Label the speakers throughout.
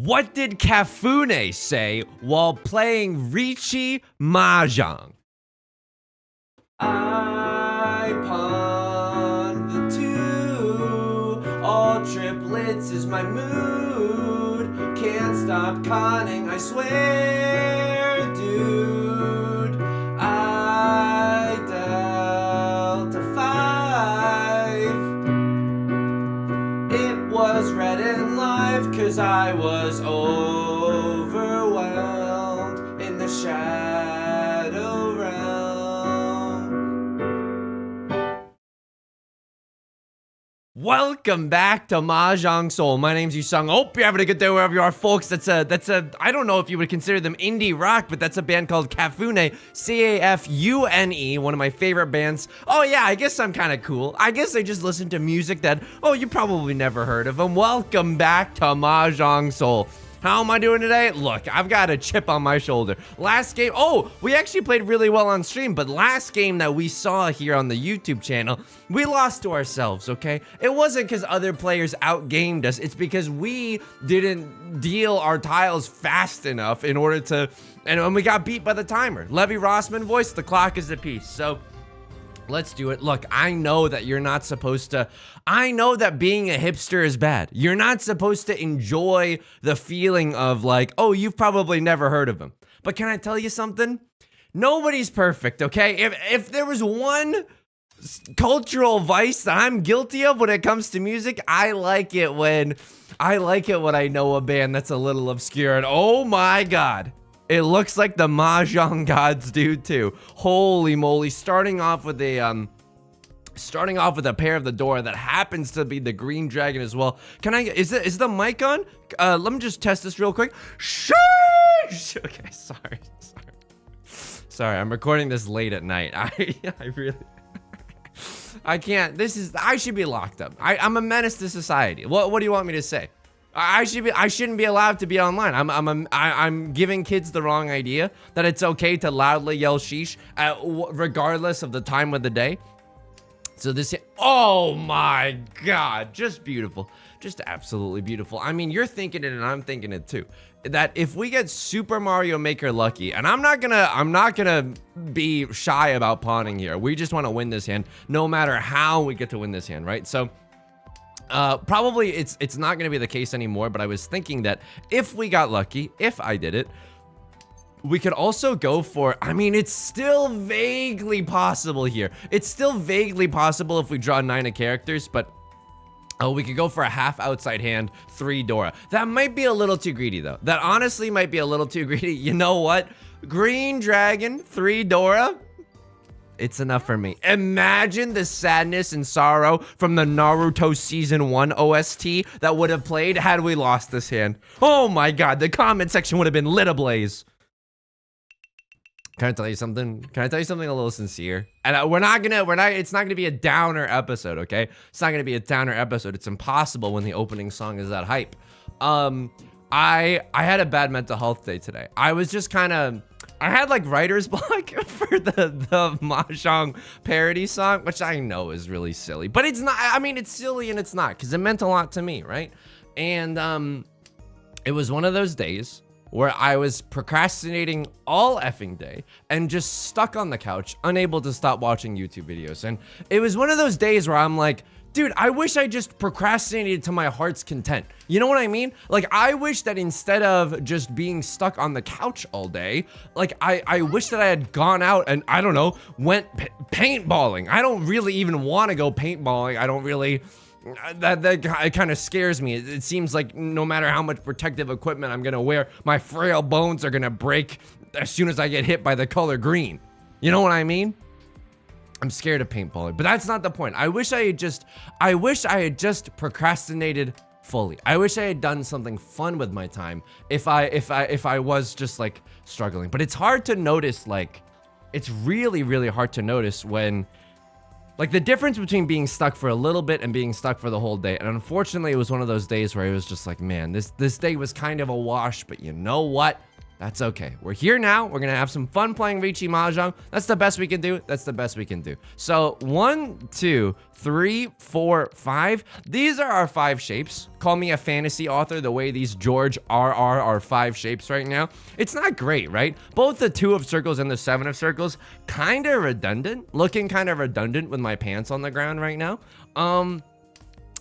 Speaker 1: What did Kafune say while playing Riichi Mahjong? I pawn the two, all triplets is my mood. Can't stop conning, I swear, dude. I dealt a 5. It was red and live, cause I was overwhelmed in the shadow realm. Welcome back to Mahjong Soul. My name's Yusong. Hope you're having a good day wherever you are, folks. That's a I don't know if you would consider them indie rock, but that's a band called Kafune, C-A-F-U-N-E, one of my favorite bands. Oh yeah, I guess I'm kind of cool. I guess I just listen to music that, oh, you probably never heard of them. Welcome back to Mahjong Soul. How am I doing today? Look, I've got a chip on my shoulder. Last game, oh, we actually played really well on stream, but last game that we saw here on the YouTube channel, we lost to ourselves, okay? It wasn't because other players outgamed us, it's because we didn't deal our tiles fast enough in order to, and we got beat by the timer. Levy Rossman voice, the clock is a piece, so let's do it. Look, I know that you're not supposed to, I know that being a hipster is bad. You're not supposed to enjoy the feeling of like, oh, you've probably never heard of him. But can I tell you something? Nobody's perfect, okay? If there was one cultural vice that I'm guilty of when it comes to music, I like it when I know a band that's a little obscure and oh my God. It looks like the Mahjong gods do too. Holy moly! Starting off with a pair of the door that happens to be the green dragon as well. Can I? Is the mic on? Let me just test this real quick. Sheesh! Okay, sorry. I'm recording this late at night. I really. I can't. I should be locked up. I'm a menace to society. What do you want me to say? I shouldn't be allowed to be online. I'm giving kids the wrong idea that it's okay to loudly yell sheesh regardless of the time of the day. So this, oh my God, just beautiful, just absolutely beautiful. I mean, you're thinking it and I'm thinking it too. That if we get Super Mario Maker lucky, and I'm not gonna be shy about pawning here. We just want to win this hand, no matter how we get to win this hand, right? So. Probably it's not gonna be the case anymore, but I was thinking that if we got lucky, if I did it, we could also go for, I mean, it's still vaguely possible here. It's still vaguely possible if we draw 9 of characters, but we could go for a half outside hand, 3 Dora. That might be a little too greedy though. That honestly might be a little too greedy. You know what? Green dragon, 3 Dora. It's enough for me. Imagine the sadness and sorrow from the Naruto Season 1 OST that would have played had we lost this hand. Oh my God, the comment section would have been lit ablaze. Can I tell you something? Can I tell you something a little sincere? And it's not gonna be a downer episode, okay? It's not gonna be a downer episode. It's impossible when the opening song is that hype. I had a bad mental health day today. I was just kind of, I had like writer's block for the Mahjong parody song, which I know is really silly, but it's not. I mean, it's silly and it's not because it meant a lot to me, right? And it was one of those days where I was procrastinating all effing day and just stuck on the couch, unable to stop watching YouTube videos. And it was one of those days where I'm like, dude, I wish I just procrastinated to my heart's content. You know what I mean? Like, I wish that instead of just being stuck on the couch all day, like, I wish that I had gone out and, I don't know, went paintballing. I don't really even want to go paintballing. I don't really, that kind of scares me. It seems like no matter how much protective equipment I'm going to wear, my frail bones are going to break as soon as I get hit by the color green. You know what I mean? I'm scared of paintballing, but that's not the point. I wish I had just procrastinated fully. I wish I had done something fun with my time if I was just like struggling. But it's hard to notice, like, it's really, really hard to notice when, like, the difference between being stuck for a little bit and being stuck for the whole day. And unfortunately, it was one of those days where it was just like, man, this day was kind of a wash, but you know what? That's okay. We're here now. We're gonna have some fun playing Riichi Mahjong. That's the best we can do. That's the best we can do. So 1, 2, 3, 4, 5. These are our 5 shapes. Call me a fantasy author the way these George RR are 5 shapes right now. It's not great, right? Both the 2 of circles and the 7 of circles, kind of redundant. Looking kind of redundant with my pants on the ground right now.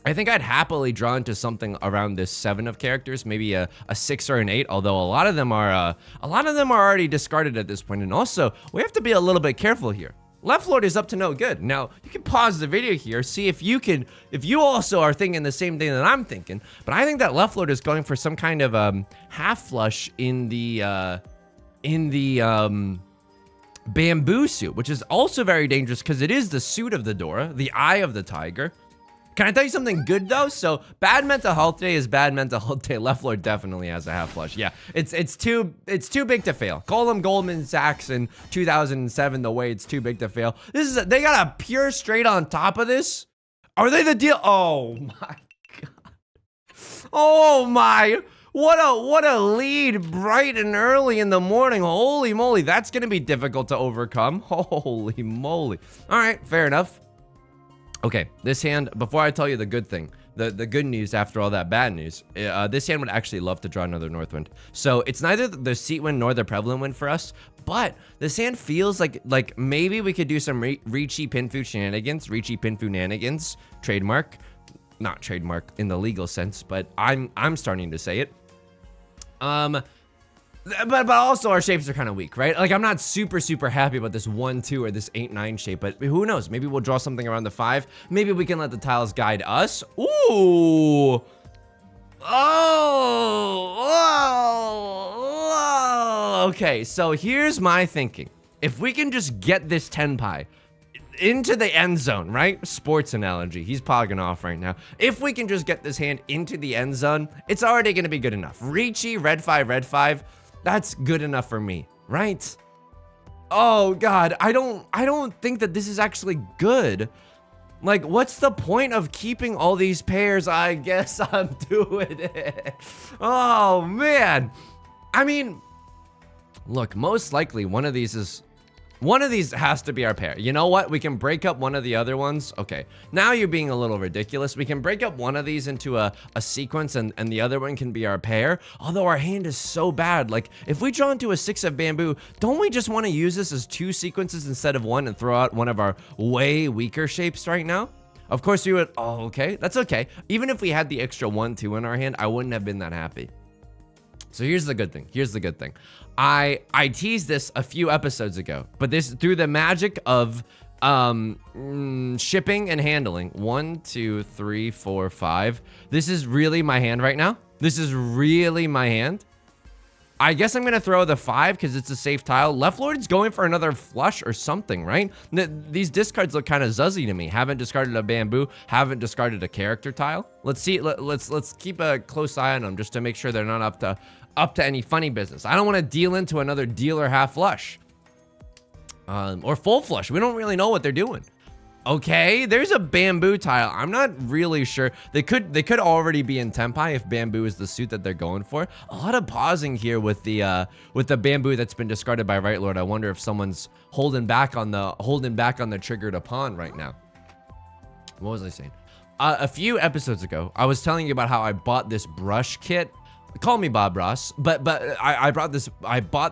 Speaker 1: I think I'd happily draw into something around this 7 of characters, maybe a 6 or an 8. Although a lot of them are already discarded at this point. And also, we have to be a little bit careful here. Left Lord is up to no good. Now, you can pause the video here, see if you also are thinking the same thing that I'm thinking. But I think that Left Lord is going for some kind of half flush in the bamboo suit, which is also very dangerous because it is the suit of the Dora, the eye of the tiger. Can I tell you something good though? So bad mental health day is bad mental health day. Left Lord definitely has a half flush. Yeah, it's too big to fail. Call him Goldman Sachs in 2007 the way it's too big to fail. They got a pure straight on top of this. Are they the deal? Oh my god. Oh my. What a lead bright and early in the morning. Holy moly, that's gonna be difficult to overcome. Holy moly. All right, fair enough. Okay, this hand, before I tell you the good thing, the good news after all that bad news, this hand would actually love to draw another Northwind. So it's neither the seat wind nor the prevalent wind for us, but this hand feels like maybe we could do some Riichi Pinfu shenanigans, Riichi Pinfu nanigans, trademark. Not trademark in the legal sense, but I'm starting to say it. But also our shapes are kind of weak, right? Like I'm not super happy about this 1, 2 or this 8, 9 shape, but who knows? Maybe we'll draw something around the 5. Maybe we can let the tiles guide us. Ooh. Oh. Okay, so here's my thinking. If we can just get this Tenpai into the end zone, right? Sports analogy. He's pogging off right now. If we can just get this hand into the end zone, it's already going to be good enough. Riichi, red 5. That's good enough for me, right? Oh god, I don't think that this is actually good. Like, what's the point of keeping all these pairs? I guess I'm doing it. Oh man. I mean, look, most likely one of these has to be our pair. You know what? We can break up one of the other ones. Okay, now you're being a little ridiculous. We can break up one of these into a sequence and the other one can be our pair. Although our hand is so bad. Like, if we draw into a 6 of bamboo, don't we just want to use this as 2 sequences instead of 1 and throw out one of our way weaker shapes right now? Of course we would. Oh, okay. That's okay. Even if we had the extra 1, 2 in our hand, I wouldn't have been that happy. So here's the good thing. I teased this a few episodes ago, but this through the magic of shipping and handling. 1, 2, 3, 4, 5. This is really my hand right now. This is really my hand. I guess I'm gonna throw the 5 because it's a safe tile. Left Lord's going for another flush or something, right? These discards look kind of zuzzy to me. Haven't discarded a bamboo, haven't discarded a character tile. Let's see. Let's keep a close eye on them just to make sure they're not up to any funny business. I don't want to deal into another dealer half flush. Or full flush. We don't really know what they're doing. Okay, there's a bamboo tile. I'm not really sure. They could already be in Tenpai if bamboo is the suit that they're going for. A lot of pausing here with the bamboo that's been discarded by Right Lord. I wonder if someone's holding back on the trigger to pawn right now. What was I saying? A few episodes ago, I was telling you about how I bought this brush kit. Call me Bob Ross, but I bought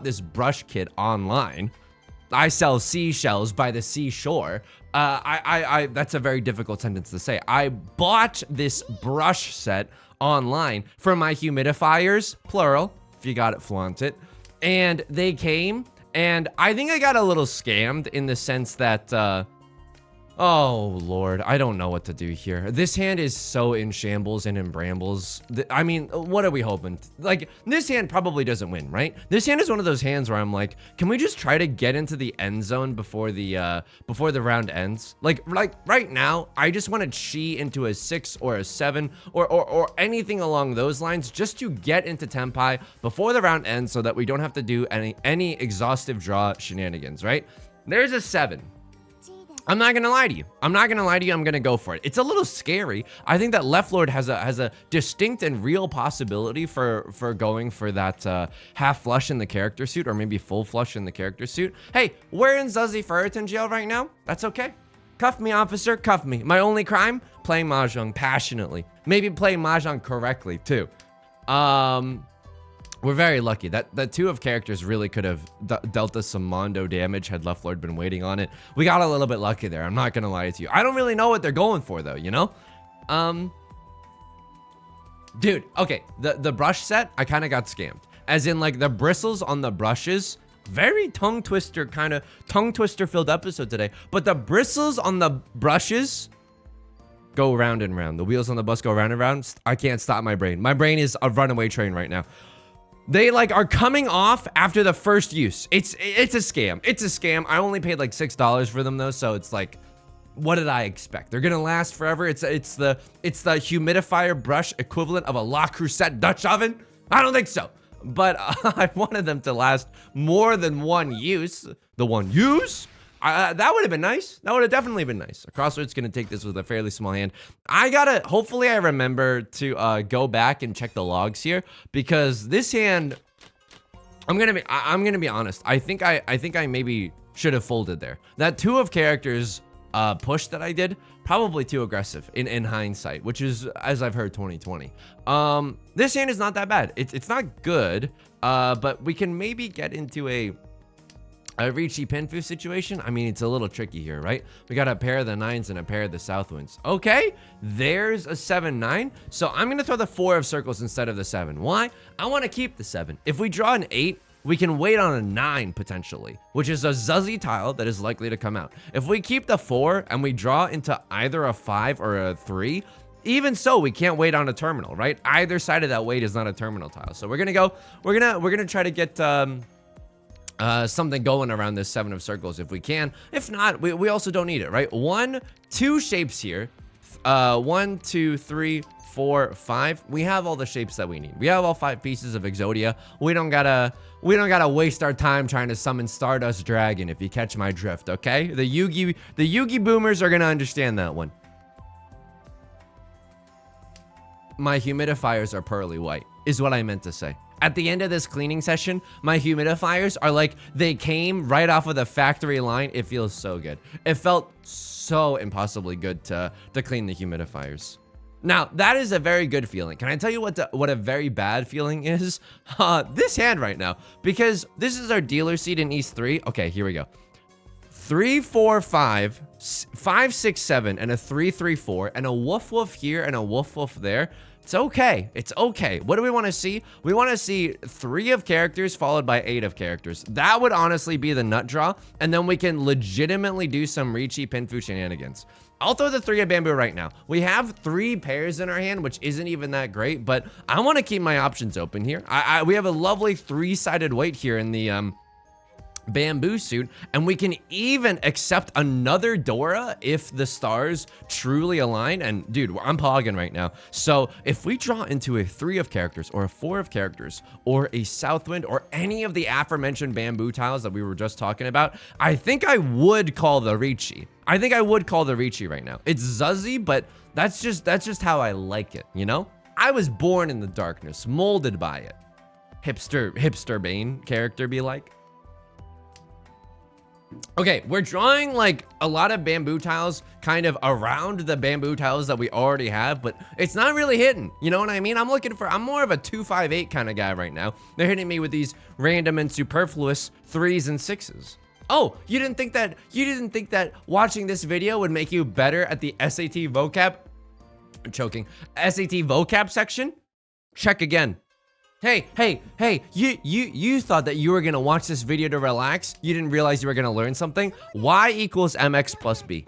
Speaker 1: this brush kit online. I sell seashells by the seashore. That's a very difficult sentence to say. I bought this brush set online for my humidifiers, plural, if you got it, flaunt it. And they came, and I think I got a little scammed in the sense that, oh Lord, I don't know what to do here. This hand is so in shambles and in brambles. I mean, what are we hoping? Like, this hand probably doesn't win, right? This hand is one of those hands where I'm like, can we just try to get into the end zone before the round ends? Like right now, I just want to chi into a 6 or a 7 or anything along those lines just to get into Tenpai before the round ends so that we don't have to do any exhaustive draw shenanigans, right? There's a 7. I'm not gonna lie to you. I'm not gonna lie to you. I'm gonna go for it. It's a little scary. I think that Left Lord has a distinct and real possibility for going for that half flush in the character suit, or maybe full flush in the character suit. Hey, we're in Zuzzy Ferritin jail right now. That's okay. Cuff me, officer. Cuff me. My only crime: playing Mahjong passionately. Maybe playing Mahjong correctly too. We're very lucky that the 2 of characters really could have dealt us some Mondo damage had Left Lord been waiting on it. We got a little bit lucky there. I'm not gonna lie to you. I don't really know what they're going for though, you know? Dude, okay, the brush set, I kind of got scammed. As in, like, the bristles on the brushes, very tongue twister filled episode today. But the bristles on the brushes go round and round. The wheels on the bus go round and round. I can't stop my brain. My brain is a runaway train right now. They like are coming off after the first use. It's a scam. It's a scam. I only paid like $6 for them though, so it's like, what did I expect? They're gonna last forever. It's the humidifier brush equivalent of a La Crusette Dutch oven. I don't think so. But I wanted them to last more than one use. The one use? That would have been nice. That would have definitely been nice. A crossword's gonna take this with a fairly small hand. Hopefully I remember to go back and check the logs here, because this hand, I'm gonna be honest. I think I maybe should have folded there. That 2 of characters push that I did, probably too aggressive in hindsight, which is, as I've heard, 2020. This hand is not that bad. It's not good, but we can maybe get into a Riichi Pinfu situation. I mean, it's a little tricky here, right? We got a pair of the 9s and a pair of the south winds. Okay, there's a 7-9. So I'm gonna throw the 4 of circles instead of the 7. Why? I want to keep the 7. If we draw an 8, we can wait on a 9 potentially, which is a Zuzzy tile that is likely to come out. If we keep the 4 and we draw into either a 5 or a 3, even so, we can't wait on a terminal, right? Either side of that wait is not a terminal tile. So we're gonna try to get something going around this 7 of circles if we can. If not, we also don't need it, right? 1, 2 shapes here. 1, 2, 3, 4, 5. We have all the shapes that we need. We have all 5 pieces of Exodia. We don't gotta waste our time trying to summon Stardust Dragon, if you catch my drift, okay? The Yugi boomers are gonna understand that one. My humidifiers are pearly white, is what I meant to say. At the end of this cleaning session, my humidifiers are like, they came right off of the factory line. It feels so good. It felt so impossibly good to clean the humidifiers. Now, that is a very good feeling. Can I tell you what a very bad feeling is? This hand right now, because this is our dealer seat in East 3. Okay, here we go. 3, 4, 5, 5, 6, 7, and a 3, 3, 4, and a woof woof here and a woof woof there. It's okay. It's okay. What do we want to see? We want to see 3 of characters followed by 8 of characters. That would honestly be the nut draw, and then we can legitimately do some Riichi Pinfu shenanigans. I'll throw the 3 of bamboo right now. We have 3 pairs in our hand, which isn't even that great, but I want to keep my options open here. We have a lovely 3-sided weight here in the bamboo suit, and we can even accept another Dora if the stars truly align. And dude, I'm pogging right now. So if we draw into a 3 of characters or a 4 of characters or a Southwind or any of the aforementioned bamboo tiles that we were just talking about, I think I would call the Riichi. I think I would call the Riichi right now. It's Zuzzy, but that's just how I like it, you know? I was born in the darkness, molded by it. Hipster Bane character be like. Okay, we're drawing like a lot of bamboo tiles kind of around the bamboo tiles that we already have, but it's not really hitting. You know what I mean? I'm more of a 2-5-8 kind of guy right now. They're hitting me with these random and superfluous 3s and 6s. Oh, you didn't think that watching this video would make you better at the SAT vocab? I'm choking. SAT vocab section? Check again. Hey, you thought that you were gonna watch this video to relax? You didn't realize you were gonna learn something? Y equals mx plus b.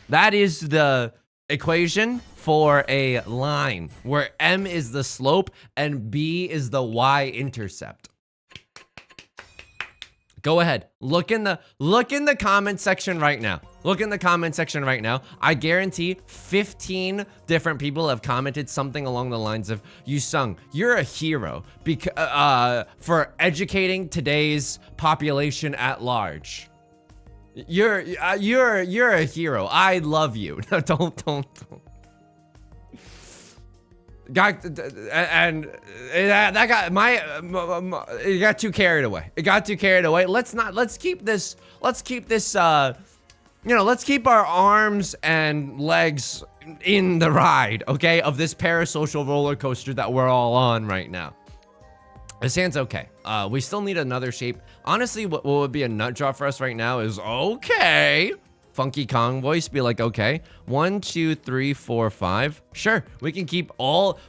Speaker 1: That is the equation for a line where m is the slope and b is the y-intercept. Go ahead, look in the comment section right now. Look in the comment section right now. I guarantee 15 different people have commented something along the lines of, Yusong, you're a hero for educating today's population at large. You're a hero. I love you. No, don't. That got it got too carried away. It got too carried away. Let's keep this, let's keep our arms and legs in the ride, okay, of this parasocial roller coaster that we're all on right now. This hand's okay. We still need another shape. Honestly, what would be a nut job for us right now is okay. Funky Kong voice, be like, okay, 1, 2, 3, 4, 5. Sure, we can keep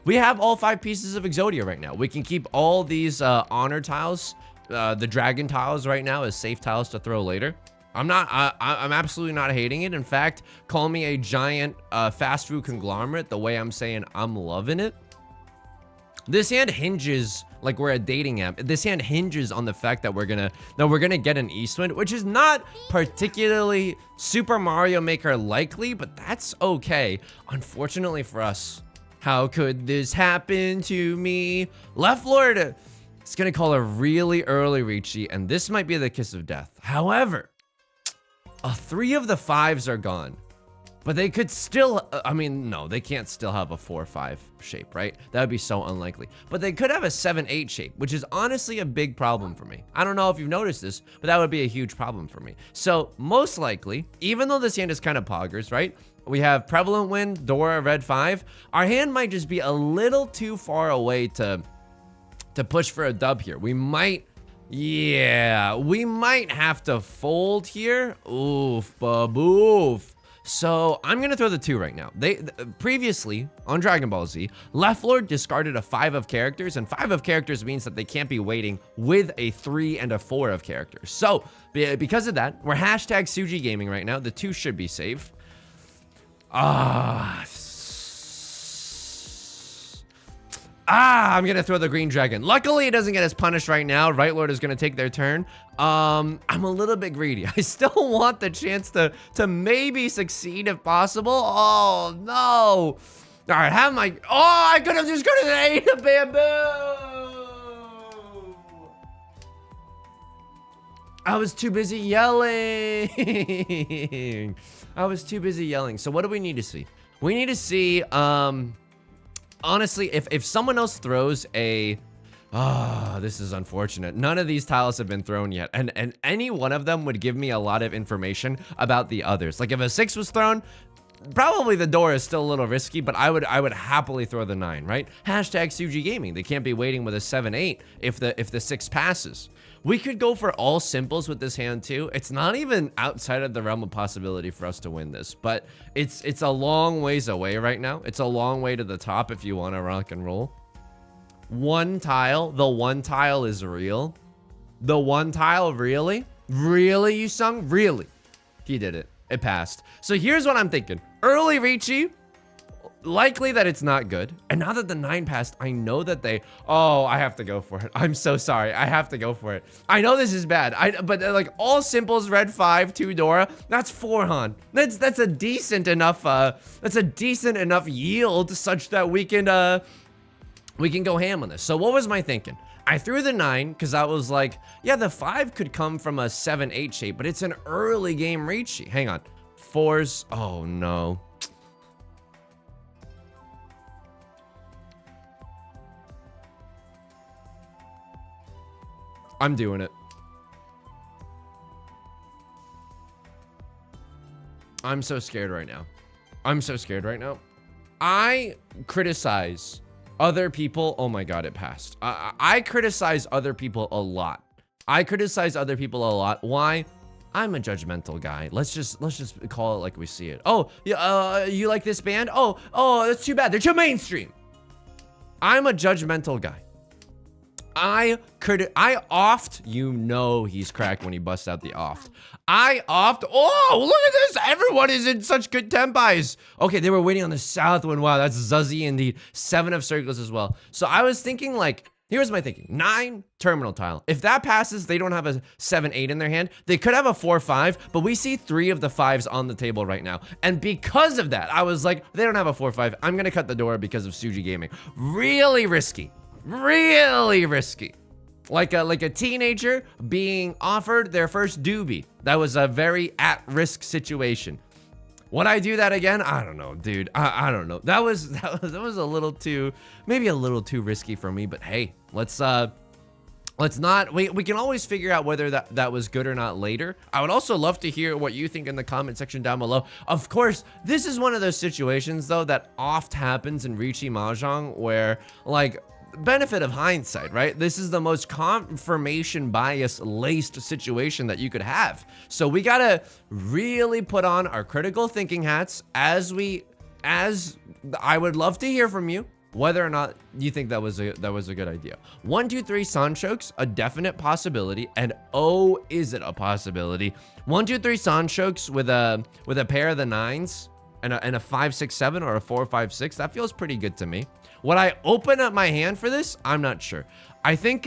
Speaker 1: we have all 5 pieces of Exodia right now. We can keep all these honor tiles, the dragon tiles right now as safe tiles to throw later. I'm absolutely not hating it. In fact, call me a giant fast food conglomerate the way I'm saying I'm loving it. This hand hinges like we're a dating app. This hand hinges on the fact that we're gonna get an Eastwind, which is not particularly Super Mario Maker likely, but that's okay. Unfortunately for us, how could this happen to me? Left Lord is gonna call a really early Riichi, and this might be the kiss of death. However, 3 of the 5s are gone. But they could still, no, they can't still have a 4-5 shape, right? That would be so unlikely. But they could have a 7-8 shape, which is honestly a big problem for me. I don't know if you've noticed this, but that would be a huge problem for me. So most likely, even though this hand is kind of poggers, right? We have Prevalent Wind, Dora, Red 5. Our hand might just be a little too far away to push for a dub here. We might have to fold here. Oof, baboof. So I'm gonna throw the 2 right now. Previously on Dragon Ball Z, Left Lord discarded a 5 of characters, and 5 of characters means that they can't be waiting with a 3 and a 4 of characters. So because of that, we're hashtag Suji Gaming right now. The 2 should be safe. I'm gonna throw the green dragon. Luckily, it doesn't get us punished right now. Right Lord is gonna take their turn. I'm a little bit greedy. I still want the chance to maybe succeed if possible. Oh no! All right, I could have just gone to the 8 of bamboo. I was too busy yelling. So what do we need to see? We need to see honestly, if someone else throws a... this is unfortunate. None of these tiles have been thrown yet. And any one of them would give me a lot of information about the others. Like if a 6 was thrown, probably the door is still a little risky, but I would happily throw the 9, right? Hashtag Suji Gaming. They can't be waiting with a 7-8 if the 6 passes. We could go for all simples with this hand too. It's not even outside of the realm of possibility for us to win this, but it's a long ways away right now. It's a long way to the top if you want to rock and roll. One tile, the 1 tile is real. The 1 tile, really? Really, Yusong? Really? He did it. It passed. So here's what I'm thinking. Early Riichi, likely that it's not good. And now that the 9 passed, I know that I have to go for it. I'm so sorry. I have to go for it. I know this is bad. But like all simples, Red 5, 2 Dora, that's 4 Han. That's a decent enough yield such that we can go ham on this. So what was my thinking? I threw the 9 because I was like, yeah, the 5 could come from a 7-8 shape, but it's an early game Riichi. Hang on. 4s. Oh no. I'm doing it. I'm so scared right now. I criticize other people. Oh my God, it passed. I criticize other people a lot. Why? I'm a judgmental guy. Let's just call it like we see it. Oh, yeah, you like this band? Oh, that's too bad. They're too mainstream. I'm a judgmental guy. I oft, you know he's cracked when he busts out the oft. Oh, look at this. Everyone is in such good tempos. Okay, they were waiting on the south one. Wow, that's Zuzzy indeed. 7 of circles as well. So I was thinking like, here's my thinking. 9, terminal tile. If that passes, they don't have a 7-8 in their hand. They could have a 4-5, but we see 3 of the 5s on the table right now. And because of that, I was like, they don't have a 4-5. I'm going to cut the door because of Suji Gaming. Really risky. Really risky. Like a teenager being offered their first doobie. That was a very at-risk situation. Would I do that again? I don't know, dude. I don't know. That was a little too, maybe a little too risky for me, but hey, let's not, we can always figure out whether that was good or not later. I would also love to hear what you think in the comment section down below. Of course, this is one of those situations though that oft happens in Riichi Mahjong where, like, benefit of hindsight, right? This is the most confirmation bias laced situation that you could have. So we gotta really put on our critical thinking hats as I would love to hear from you whether or not you think that was a good idea. 1, 2, 3 Sanshokes, a definite possibility, and oh, is it a possibility? 1, 2, 3 Sanshokes with a pair of the 9s and a 5, 6, 7 or a 4, 5, 6. That feels pretty good to me. Would I open up my hand for this? I'm not sure. I think,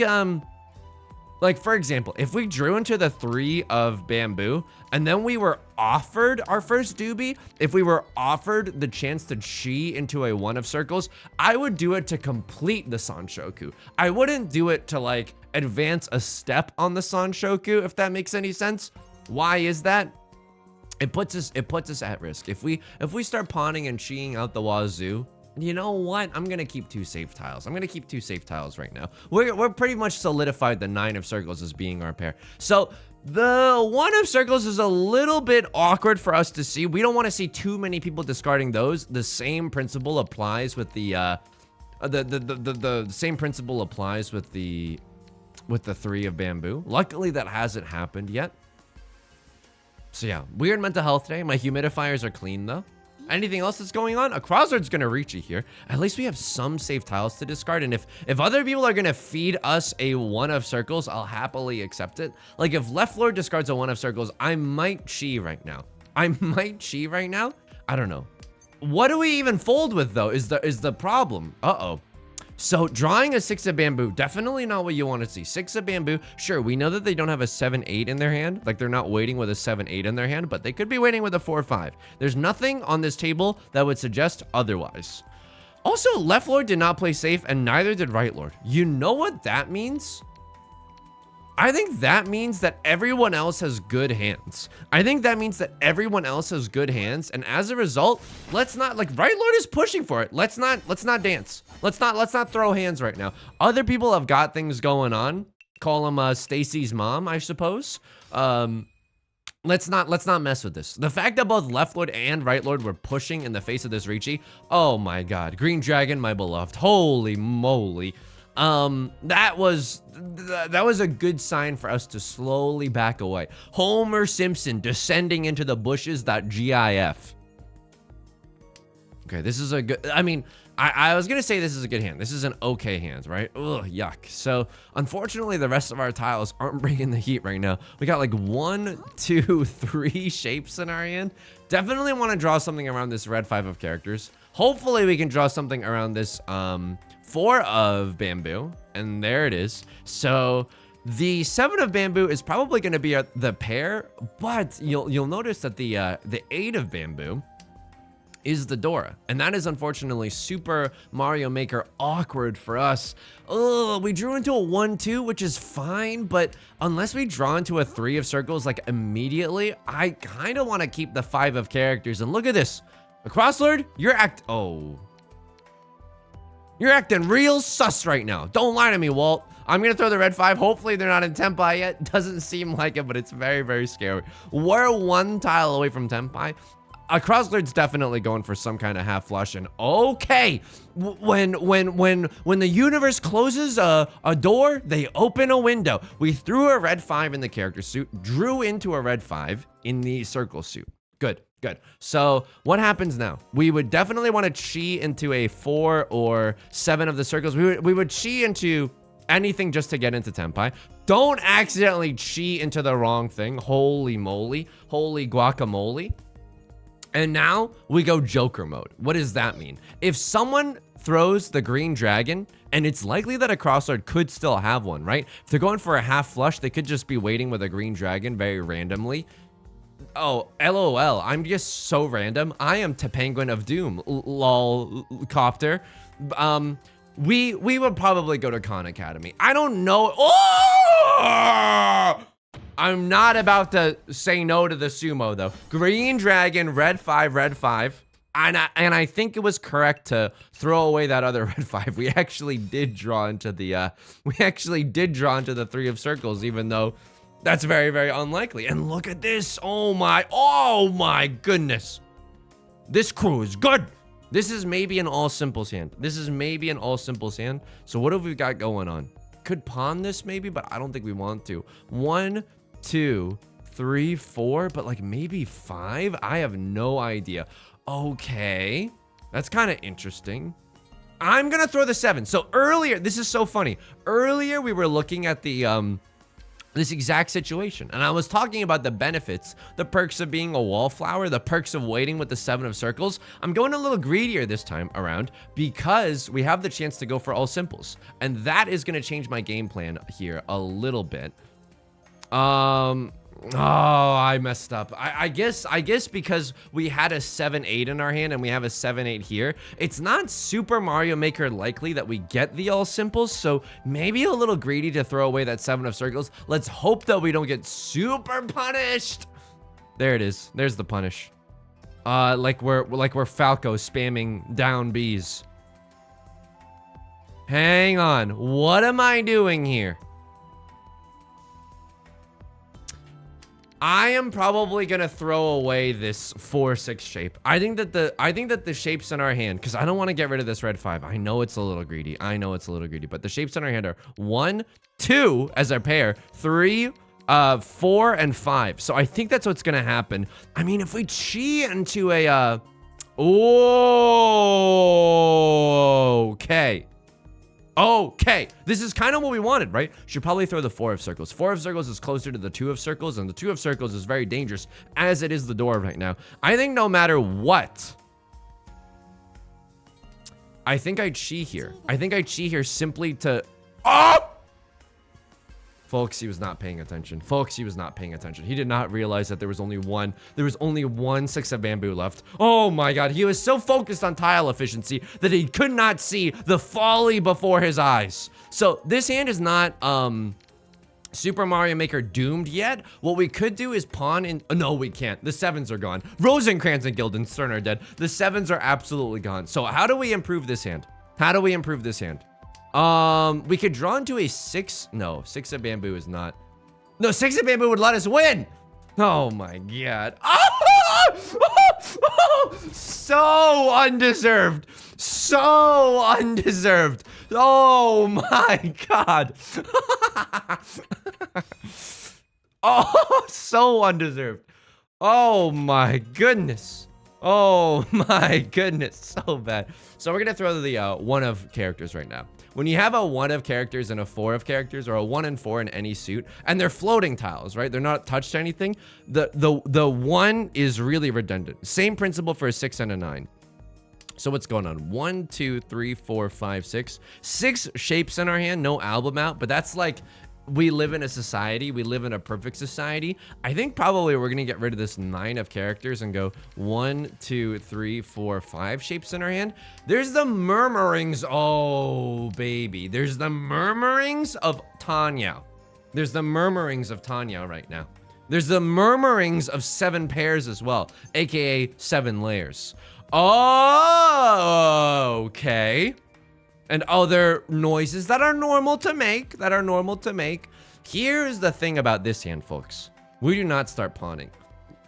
Speaker 1: like, for example, if we drew into the 3 of bamboo and then we were offered our first doobie, if we were offered the chance to chi into a 1 of circles, I would do it to complete the Sanshoku. I wouldn't do it to, like, advance a step on the Sanshoku, if that makes any sense. Why is that? It puts us at risk. If we start pawning and chiing out the wazoo, you know what? I'm gonna keep 2 safe tiles. I'm gonna keep 2 safe tiles right now. We're pretty much solidified the 9 of circles as being our pair. So the 1 of circles is a little bit awkward for us to see. We don't want to see too many people discarding those. The same principle applies with the same principle applies with the 3 of bamboo. Luckily, that hasn't happened yet. So yeah, weird mental health day. My humidifiers are clean though. Anything else that's going on? A crossroad's gonna reach you here. At least we have some safe tiles to discard. And if other people are gonna feed us a 1 of circles, I'll happily accept it. Like if left lord discards a 1 of circles, I might chi right now. I don't know. What do we even fold with though is the problem. Uh-oh. So drawing a 6 of bamboo, definitely not what you want to see. 6 of bamboo, sure, we know that they don't have a 7-8 in their hand. Like they're not waiting with a 7-8 in their hand, but they could be waiting with a 4-5. There's nothing on this table that would suggest otherwise. Also, left lord did not play safe and neither did right lord. You know what that means? I think that means that everyone else has good hands. And as a result, let's not, like, right lord is pushing for it. Let's not dance. Let's not throw hands right now. Other people have got things going on. Call him Stacy's mom, I suppose. Let's not mess with this. The fact that both left lord and right lord were pushing in the face of this Riichi. Oh my god, green dragon, my beloved. Holy moly. That was a good sign for us to slowly back away. Homer Simpson descending into the bushes.gif. Okay, this is a good, I mean, I was gonna say this is a good hand. This is an okay hand, right? Ugh, yuck. So, unfortunately, the rest of our tiles aren't bringing the heat right now. We got like 1, 2, 3 shapes in our hand. Definitely want to draw something around this red 5 of characters. Hopefully, we can draw something around this, 4 of bamboo, and there it is. So the 7 of bamboo is probably going to be the pair, but you'll notice that the 8 of bamboo is the Dora, and that is unfortunately Super Mario Maker awkward for us. Oh, we drew into a 1-2, which is fine, but unless we draw into a 3 of circles like immediately, I kind of want to keep the 5 of characters. And look at this, a crosslord, you're acting real sus right now. Don't lie to me, Walt. I'm gonna throw the red 5. Hopefully they're not in Tenpai yet. Doesn't seem like it, but it's very, very scary. We're 1 tile away from Tenpai. A crosslord's definitely going for some kind of half flush. And okay, when the universe closes a door, they open a window. We threw a red 5 in the character suit, drew into a red 5 in the circle suit. Good. Good. So what happens now? We would definitely want to chi into a 4 or 7 of the circles. We would chi into anything just to get into Tenpai. Don't accidentally chi into the wrong thing. Holy moly. Holy guacamole. And now we go Joker mode. What does that mean? If someone throws the green dragon, and it's likely that a crosslord could still have one, right? If they're going for a half flush, they could just be waiting with a green dragon very randomly. Oh, LOL, I'm just so random. I am Penguin of Doom, lol, copter. we would probably go to Khan Academy. I don't know. Oh! I'm not about to say no to the sumo though. Green dragon, red 5, red 5. And I think it was correct to throw away that other red 5. We actually did draw into the 3 of circles, even though that's very, very unlikely. And look at this. Oh my goodness. This crew is good. This is maybe an all simples hand. So what have we got going on? Could pawn this maybe, but I don't think we want to. 1, 2, 3, 4, but like maybe 5? I have no idea. Okay, that's kind of interesting. I'm gonna throw the 7. So earlier, this is so funny. Earlier we were looking at the this exact situation, and I was talking about the benefits, the perks of being a wallflower, the perks of waiting with the 7 of circles. I'm going a little greedier this time around because we have the chance to go for all simples, and that is gonna change my game plan here a little bit. Oh, I messed up. I guess because we had a 7-8 in our hand and we have a 7-8 here, it's not Super Mario Maker likely that we get the all simples, so maybe a little greedy to throw away that 7 of circles. Let's hope that we don't get super punished. There it is. There's the punish. Like we're Falco spamming down Bs. Hang on. What am I doing here? I am probably gonna throw away this 4-6 shape. I think that the shapes in our hand, because I don't want to get rid of this red 5. I know it's a little greedy. But the shapes in our hand are 1, 2 as our pair, 3, 4, and 5. So I think that's what's gonna happen. I mean, if we chi into a Okay, this is kind of what we wanted, right? Should probably throw the 4 of circles. 4 of circles is closer to the 2 of circles, and the 2 of circles is very dangerous, as it is the door right now. I think no matter what, I think I chi here. Simply to... Oh! Folks, he was not paying attention. He did not realize that there was only one 6 of bamboo left. Oh my god, he was so focused on tile efficiency that he could not see the folly before his eyes. So this hand is not Super Mario Maker doomed yet. What we could do is pawn in... no, we can't. The 7s are gone. Rosencrantz and Guildenstern are dead. The 7s are absolutely gone. So how do we improve this hand? We could draw into a 6. No, 6 of bamboo is not. No, 6 of bamboo would let us win. Oh my god. So undeserved. Oh my god. Oh, so undeserved. Oh my goodness. So bad. So we're gonna throw the 1 of characters right now. When you have a 1 of characters and a 4 of characters, or a 1 and 4 in any suit, and they're floating tiles, right? They're not touched to anything. The 1 is really redundant. Same principle for a 6 and a 9. So what's going on? 1, 2, 3, 4, 5, 6. 6 shapes in our hand, no album out, but that's like, we live in a society. We live in a perfect society. I think probably we're going to get rid of this 9 of characters and go 1, 2, 3, 4, 5 shapes in our hand. There's the murmurings. Oh, baby. There's the murmurings of Tanya. Right now. There's the murmurings of 7 pairs as well, aka 7 layers. Oh, okay. And other noises that are normal to make. Here's the thing about this hand, folks. We do not start pawning.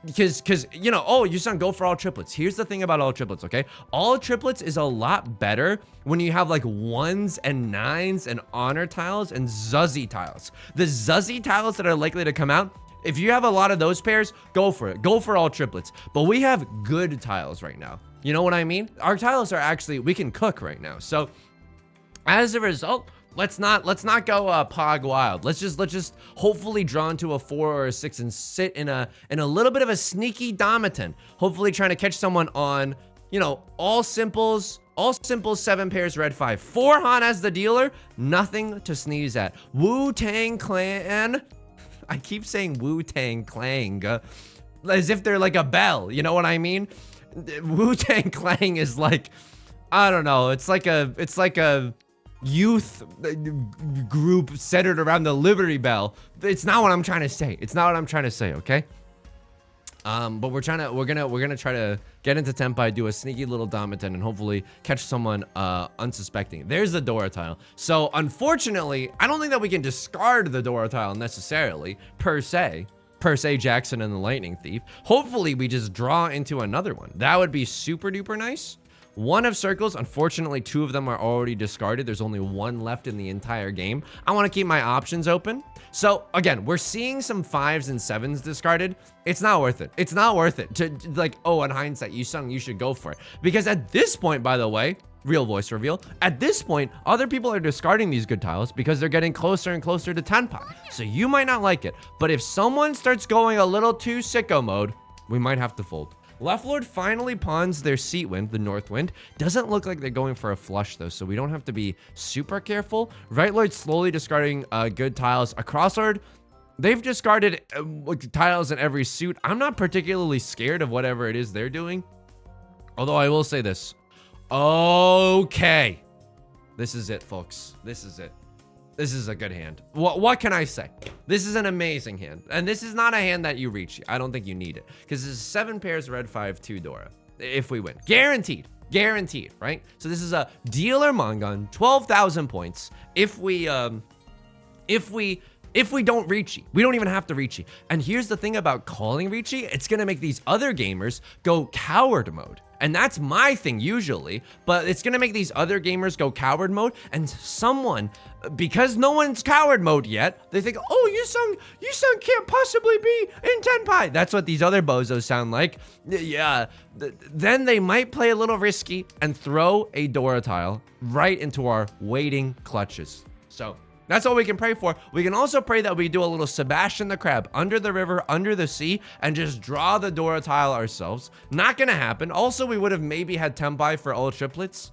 Speaker 1: Because you know, oh, Yusong, go for all triplets. Here's the thing about all triplets, okay? All triplets is a lot better when you have like 1s and 9s and honor tiles and zuzzy tiles. The zuzzy tiles that are likely to come out, if you have a lot of those pairs, go for it. Go for all triplets. But we have good tiles right now. You know what I mean? Our tiles are actually, we can cook right now. So as a result, let's not go pog wild. Let's just hopefully draw into a 4 or a 6 and sit in a little bit of a sneaky Domiton. Hopefully trying to catch someone on, you know, all simples 7 pairs, red 5. 4 Han as the dealer, nothing to sneeze at. Wu-Tang Clan. I keep saying Wu-Tang Clang as if they're like a bell. You know what I mean? Wu-Tang Clang is like, I don't know. It's like a youth group centered around the Liberty Bell. It's not what I'm trying to say. It's not what I'm trying to say, okay? But we're gonna try to get into Tenpai, do a sneaky little Domaten, and hopefully catch someone unsuspecting. There's the Dora tile. So unfortunately, I don't think that we can discard the Dora tile necessarily, per se Jackson and the Lightning Thief. Hopefully we just draw into another one. That would be super duper nice. One of circles, unfortunately 2 of them are already discarded. There's only 1 left in the entire game. I want to keep my options open. So again, we're seeing some 5s and 7s discarded. It's not worth it. It's not worth it to like, oh, in hindsight, you should go for it. Because at this point, by the way, real voice reveal, at this point, other people are discarding these good tiles because they're getting closer and closer to Tenpai. So you might not like it, but if someone starts going a little too sicko mode, we might have to fold. Left Lord finally pawns their seat wind, the North Wind. Doesn't look like they're going for a flush though, so we don't have to be super careful. Right Lord slowly discarding good tiles. Across Lord, they've discarded tiles in every suit. I'm not particularly scared of whatever it is they're doing. Although I will say this. Okay. This is it, folks. This is it. This is a good hand. What can I say? This is an amazing hand. And this is not a hand that you reach. I don't think you need it. Because this is 7 pairs red 5-2 Dora. If we win. Guaranteed. Guaranteed, right? So this is a dealer Mongon, 12,000 points. If we don't Riichi, we don't even have to Riichi. And here's the thing about calling Riichi, it's gonna make these other gamers go coward mode. And that's my thing usually, but it's gonna make these other gamers go coward mode, and someone, because no one's coward mode yet, they think, oh, Yusong can't possibly be in Tenpai. That's what these other bozos sound like. Yeah, then they might play a little risky and throw a Dora tile right into our waiting clutches. So that's all we can pray for. We can also pray that we do a little Sebastian the Crab under the river, under the sea, and just draw the Dora tile ourselves. Not gonna happen. Also, we would have maybe had Tenpai for all triplets.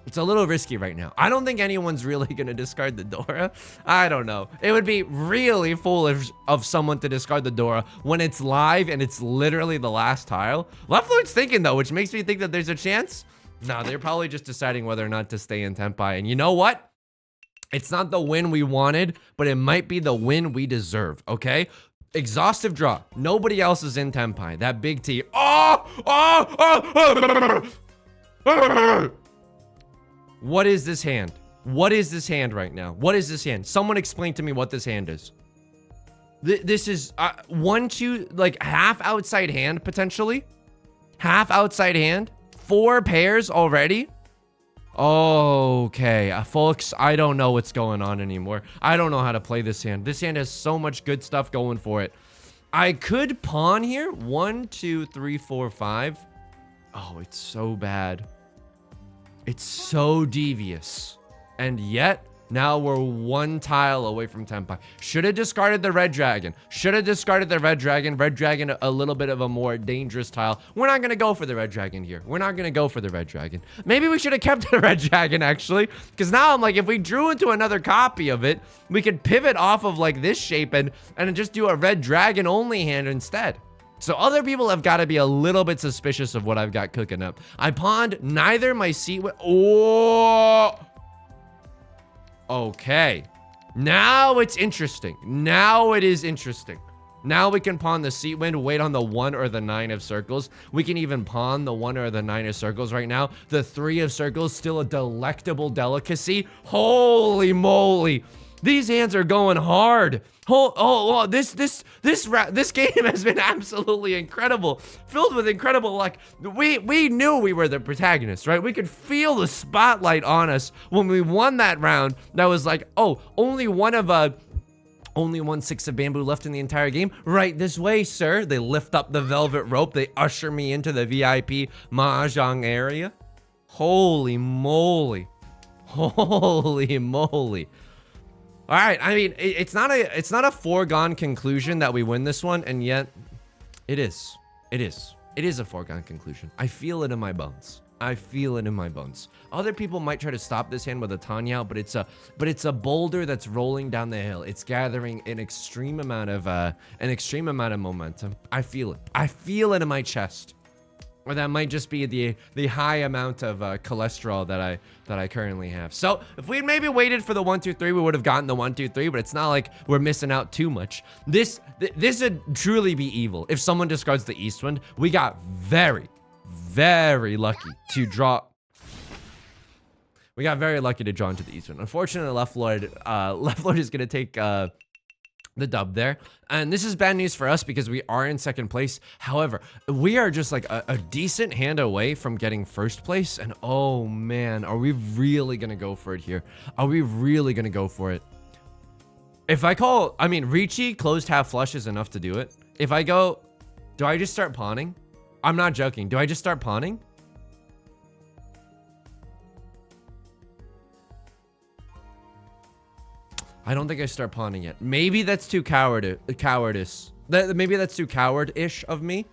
Speaker 1: It's a little risky right now. I don't think anyone's really gonna discard the Dora. I don't know. It would be really foolish of someone to discard the Dora when it's live and it's literally the last tile. Left Lord's thinking though, which makes me think that there's a chance. No, they're probably just deciding whether or not to stay in Tenpai. And you know what? It's not the win we wanted, but it might be the win we deserve, okay? Exhaustive draw. Nobody else is in Tenpai. That big T. What is this hand? What is this hand right now? What is this hand? Someone explain to me what this hand is. This is 1, 2, like half outside hand potentially. Half outside hand. 4 pairs already. Okay, folks, I don't know what's going on anymore. I don't know how to play this hand. This hand has so much good stuff going for it. I could pawn here. 1, 2, 3, 4, 5. Oh, it's so bad. It's so devious. And yet, now we're 1 tile away from Tenpai. Should have discarded the red dragon. Should have discarded the red dragon. Red dragon, a little bit of a more dangerous tile. We're not going to go for the red dragon here. We're not going to go for the red dragon. Maybe we should have kept the red dragon, actually. Because now I'm like, if we drew into another copy of it, we could pivot off of like this shape and just do a red dragon only hand instead. So other people have got to be a little bit suspicious of what I've got cooking up. I pawned neither my seat. Oh! Okay, now it's interesting. Now it is interesting. Now we can pawn the seat wind, wait on the 1 or the 9 of circles. We can even pawn the 1 or the 9 of circles right now. The 3 of circles, still a delectable delicacy. Holy moly. These hands are going hard. This game has been absolutely incredible, filled with incredible luck. We knew we were the protagonists, right? We could feel the spotlight on us when we won that round. That was like, oh, only 1 6 of bamboo left in the entire game. Right this way, sir. They lift up the velvet rope. They usher me into the VIP Mahjong area. Holy moly. Holy moly. All right, I mean, it's not a foregone conclusion that we win this one, and yet it is. It is a foregone conclusion. I feel it in my bones. I feel it in my bones. Other people might try to stop this hand with a Tanya, but it's a boulder that's rolling down the hill. It's gathering an extreme amount of momentum. I feel it. I feel it in my chest. Or that might just be the high amount of cholesterol that I currently have. So if we had maybe waited for the 1, 2, 3, we would have gotten the 1, 2, 3. But it's not like we're missing out too much. This would truly be evil. If someone discards the East Wind, we got very, very lucky to draw. We got very lucky to draw into the East Wind. Unfortunately, Left Lord is gonna take the dub there. And this is bad news for us because we are in second place. However, we are just like a decent hand away from getting first place. And oh man, are we really gonna go for it here? Are we really gonna go for it? If I call, I mean, Riichi closed half flush is enough to do it. If I go, do I just start pawning? I'm not joking. Do I just start pawning? I don't think I start pawning yet. Maybe that's too cowardice. Maybe that's too coward-ish of me.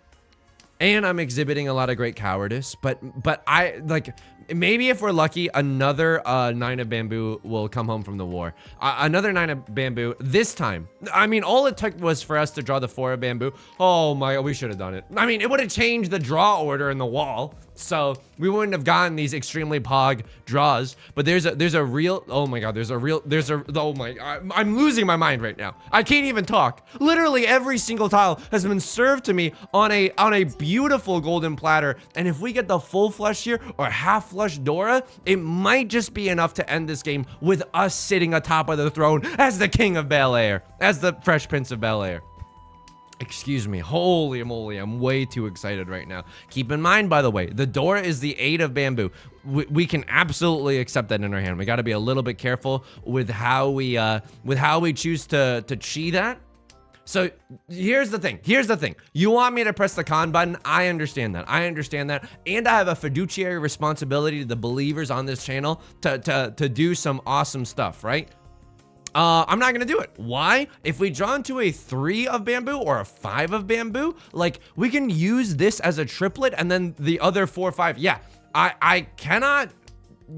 Speaker 1: And I'm exhibiting a lot of great cowardice. But I, like, maybe if we're lucky, another 9 of bamboo will come home from the war. Another 9 of bamboo this time. I mean, all it took was for us to draw the 4 of bamboo. Oh my, we should have done it. I mean, it would have changed the draw order in the wall. So we wouldn't have gotten these extremely pog draws. But there's a real, oh my god, oh my, I'm losing my mind right now. I can't even talk. Literally every single tile has been served to me on a beautiful golden platter. And if we get the full flush here or half flush Dora, it might just be enough to end this game with us sitting atop of the throne as the King of Bel Air, as the Fresh Prince of Bel Air. Excuse me, holy moly, I'm way too excited right now. Keep in mind, by the way, the Dora is the 8 of bamboo. We can absolutely accept that in our hand. We got to be a little bit careful with how we choose to chi that. So here's the thing. You want me to press the con button? I understand that. And I have a fiduciary responsibility to the believers on this channel to do some awesome stuff, right? I'm not gonna do it. Why? If we draw into a 3 of bamboo or a 5 of bamboo, like, we can use this as a triplet and then the other 4, 5. Yeah, I cannot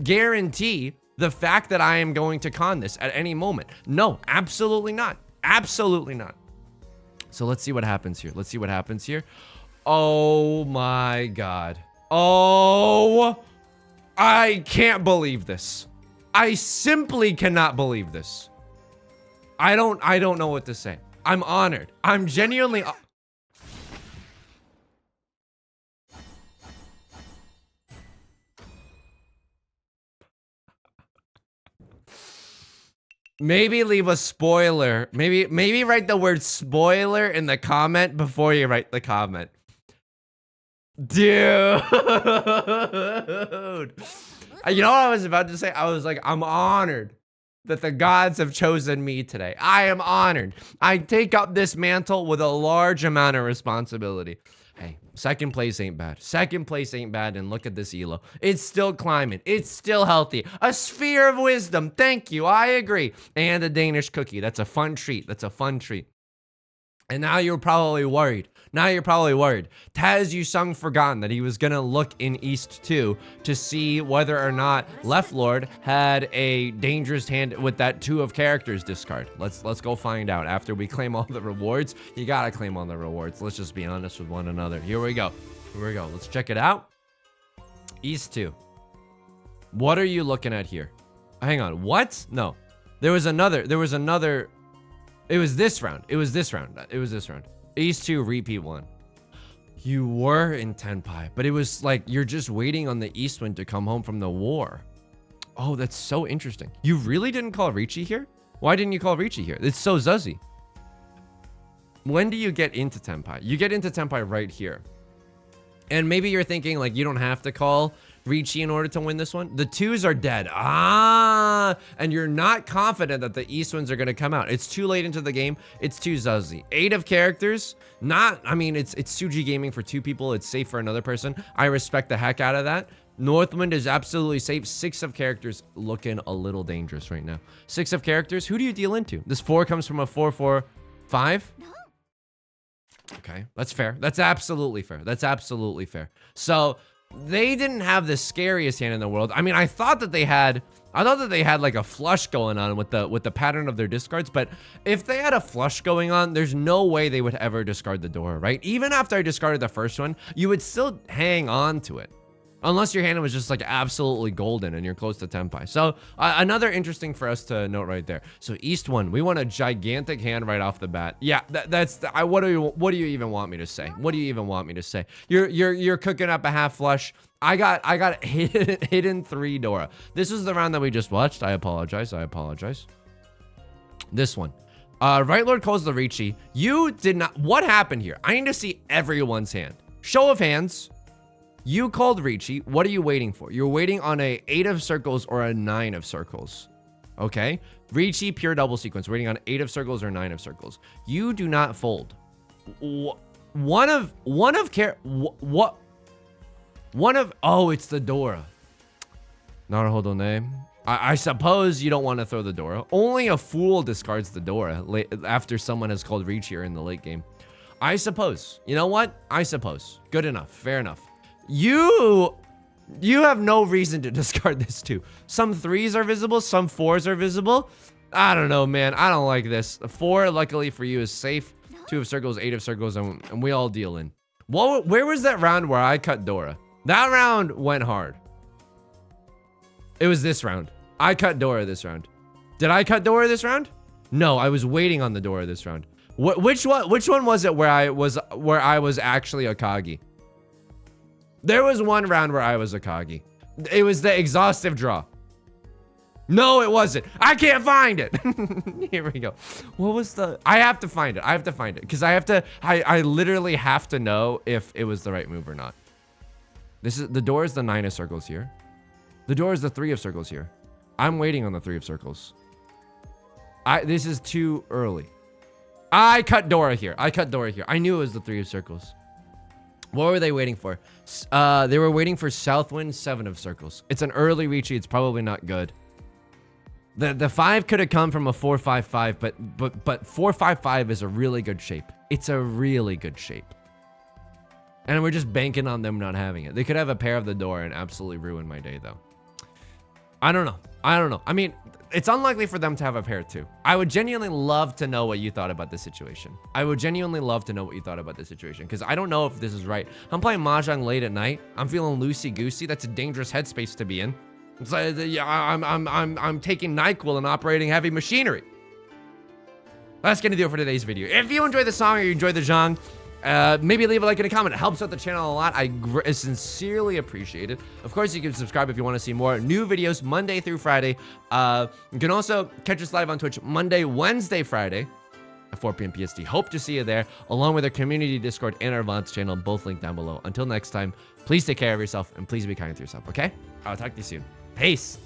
Speaker 1: guarantee the fact that I am going to con this at any moment. No, absolutely not. Absolutely not. So let's see what happens here. Oh my god. Oh, I can't believe this. I simply cannot believe this. I don't know what to say. I'm honored. I'm genuinely maybe leave a spoiler. Maybe write the word spoiler in the comment before you write the comment. Dude. You know what I was about to say? I was like, I'm honored that the gods have chosen me today. I am honored. I take up this mantle with a large amount of responsibility. Hey, second place ain't bad. And look at this elo. It's still climbing. It's still healthy. A sphere of wisdom. Thank you. I agree. And a Danish cookie. That's a fun treat. And now you're probably worried. Has Yusong forgotten that he was gonna look in East 2 to see whether or not Left Lord had a dangerous hand with that 2 of characters discard? Let's go find out. After we claim all the rewards, you gotta claim all the rewards. Let's just be honest with one another. Here we go. Let's check it out. East 2. What are you looking at here? Hang on. What? No. There was another. It was this round. East 2, repeat 1. You were in Tenpai, but it was like you're just waiting on the East Wind to come home from the war. Oh, that's so interesting. You really didn't call Riichi here? Why didn't you call Riichi here? It's so zuzzy. When do you get into Tenpai? You get into Tenpai right here. And maybe you're thinking, like, you don't have to call Riichi in order to win this one. The 2s are dead. And you're not confident that the East Winds are going to come out. It's too late into the game. It's too zuzzy. 8 of characters. I mean, it's Suji gaming for 2 people. It's safe for another person. I respect the heck out of that. Northwind is absolutely safe. 6 of characters looking a little dangerous right now. 6 of characters. Who do you deal into? This 4 comes from a 4-4-5. Okay, that's fair. That's absolutely fair. So they didn't have the scariest hand in the world. I mean, I thought that they had like a flush going on with the pattern of their discards, but if they had a flush going on, there's no way they would ever discard the Dora, right? Even after I discarded the first one, you would still hang on to it. Unless your hand was just like absolutely golden and you're close to Tenpai. So another interesting for us to note right there. So East 1, we want a gigantic hand right off the bat. Yeah, what do you even want me to say? What do you even want me to say? You're cooking up a half flush. I got hidden 3 Dora. This was the round that we just watched. I apologize. This one. Right Lord calls the Riichi. You did not. What happened here? I need to see everyone's hand. Show of hands. You called Riichi. What are you waiting for? You're waiting on a 8 of circles or a 9 of circles. Okay? Riichi, pure double sequence. Waiting on 8 of circles or 9 of circles. You do not fold. Oh, it's the Dora. Naruhodo name. I suppose you don't want to throw the Dora. Only a fool discards the Dora after someone has called Riichi in the late game. I suppose. You know what? I suppose. Good enough. Fair enough. You have no reason to discard this too. Some 3s are visible, some 4s are visible. I don't know, man. I don't like this. The 4, luckily for you, is safe. 2 of circles, 8 of circles, and we all deal in. Where was that round where I cut Dora? That round went hard. It was this round. I cut Dora this round. Did I cut Dora this round? No, I was waiting on the Dora this round. Which one was it where I was actually Akagi? There was one round where I was Akagi. It was the exhaustive draw. No, it wasn't. I can't find it. Here we go. What was the... I have to find it. Because I literally have to know if it was the right move or not. The door is the 9 of circles here. The door is the 3 of circles here. I'm waiting on the 3 of circles. This is too early. I cut Dora here. I knew it was the 3 of circles. What were they waiting for? They were waiting for Southwind, 7 of circles. It's an early Riichi. It's probably not good. The 5 could have come from a 4-5-5, but 4-5-5 is a really good shape. It's a really good shape. And we're just banking on them not having it. They could have a pair of the door and absolutely ruin my day, though. I don't know. I mean, it's unlikely for them to have a pair too. I would genuinely love to know what you thought about this situation. Because I don't know if this is right. I'm playing Mahjong late at night. I'm feeling loosey-goosey. That's a dangerous headspace to be in. It's like, I'm taking NyQuil and operating heavy machinery. That's gonna do it for today's video. If you enjoyed the song or you enjoyed the Zhang, maybe leave a like and a comment. It helps out the channel a lot. I sincerely appreciate it. Of course, you can subscribe if you want to see more new videos Monday through Friday. You can also catch us live on Twitch Monday, Wednesday, Friday at 4 p.m. PST. Hope to see you there, along with our community Discord and our VODs channel, both linked down below. Until next time, please take care of yourself and please be kind to yourself, okay? I'll talk to you soon. Peace.